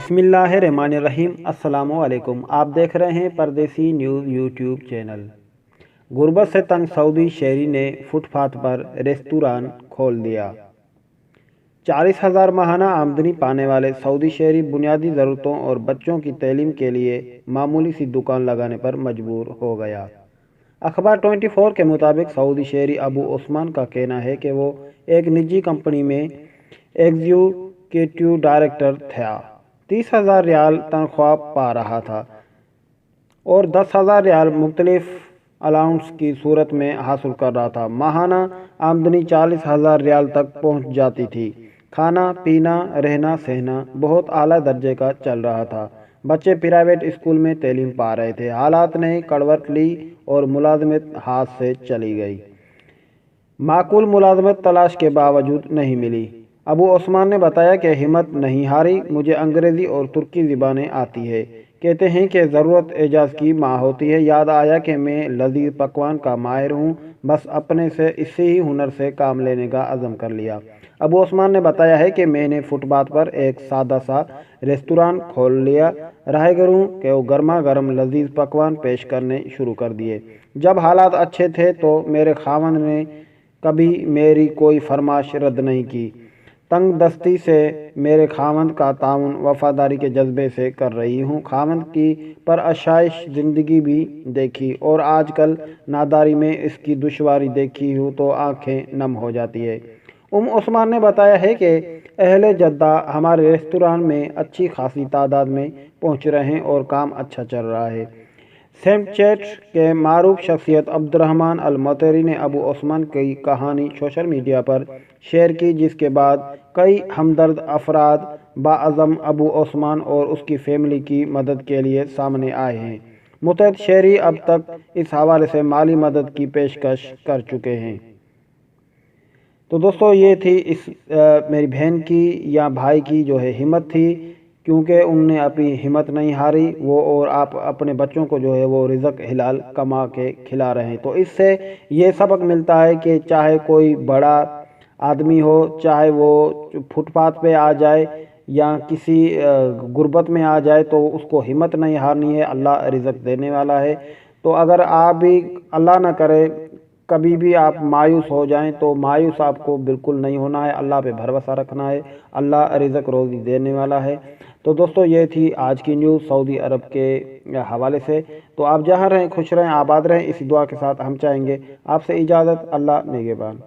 बिस्मिल्लाहिर्रहमानिर्रहीम। अस्सलाम वालेकुम। आप देख रहे हैं परदेसी न्यूज़ यूट्यूब चैनल। गुर्बत से तंग सऊदी शहरी ने फुटपाथ पर रेस्तुरान खोल दिया। 40,000 माहाना आमदनी पाने वाले सऊदी शहरी बुनियादी ज़रूरतों और बच्चों की तालीम के लिए मामूली सी दुकान लगाने पर मजबूर हो गया। अखबार 24 के मुताबिक सऊदी शहरी अबू उस्मान का कहना है कि वो एक निजी कंपनी में एग्जीक्यूटिव डायरेक्टर था। 30,000 रियाल तनख्वाह पा रहा था और 10,000 रियाल मुख्तलिफ अलाउंस की सूरत में हासिल कर रहा था। माहाना आमदनी 40,000 रियाल तक पहुंच जाती थी। खाना पीना रहना सहना बहुत आला दर्जे का चल रहा था। बच्चे प्राइवेट स्कूल में तालीम पा रहे थे। हालात ने कड़वट ली और मुलाजमत हाथ से चली गई। माकूल मुलाजमत तलाश के बावजूद नहीं मिली। अबू उस्मान ने बताया कि हिम्मत नहीं हारी, मुझे अंग्रेज़ी और तुर्की ज़बानें आती है। कहते हैं कि ज़रूरत एजाज़ की माँ होती है। याद आया कि मैं लजीज पकवान का माहिर हूँ, बस अपने से इसी ही हुनर से काम लेने का अज़म कर लिया। अबू उस्मान ने बताया है कि मैंने फुटपाथ पर एक सादा सा रेस्तुरान खोल लिया। राहगीरों को गर्मा गर्म लजीज पकवान पेश करने शुरू कर दिए। जब हालात अच्छे थे तो मेरे खावंद ने कभी मेरी कोई फरमाश रद्द नहीं की। तंग दस्ती से मेरे खावंद का ताउन वफादारी के जज्बे से कर रही हूँ। खावंद की परआशाइश ज़िंदगी भी देखी और आजकल नादारी में इसकी दुश्वारी देखी हूँ तो आंखें नम हो जाती है। उस्मान ने बताया है कि अहले जद्दा हमारे रेस्तुरान में अच्छी खासी तादाद में पहुँच रहे हैं और काम अच्छा चल रहा है। स्नैपचैट के मारूफ शख्सियत अब्दुर्रहमान अल मतरी ने अबू उस्मान की कहानी सोशल मीडिया पर शेयर की, जिसके बाद कई हमदर्द अफराद बाअज़म अबू उस्मान और उसकी फैमिली की मदद के लिए सामने आए हैं। मुतअद्दिद शहरी अब तक इस हवाले से माली मदद की पेशकश कर चुके हैं। तो दोस्तों ये थी इस मेरी बहन की या भाई की जो है हिम्मत थी, क्योंकि उनने अपनी हिम्मत नहीं हारी। वो और आप अपने बच्चों को जो है वो रिज़्क़ हलाल कमा के खिला रहे हैं। तो इससे ये सबक मिलता है कि चाहे कोई बड़ा आदमी हो, चाहे वो फुटपाथ पे आ जाए या किसी गुर्बत में आ जाए, तो उसको हिम्मत नहीं हारनी है। अल्लाह रिज़्क़ देने वाला है। तो अगर आप भी अल्लाह ना करे कभी भी आप मायूस हो जाएं तो मायूस आपको बिल्कुल नहीं होना है। अल्लाह पे भरोसा रखना है। अल्लाह रिज़्क़ रोज़ी देने वाला है। तो दोस्तों ये थी आज की न्यूज़ सऊदी अरब के हवाले से। तो आप जहाँ रहें खुश रहें, आबाद रहें, इसी दुआ के साथ हम चाहेंगे आपसे इजाज़त। अल्लाह निगहबान।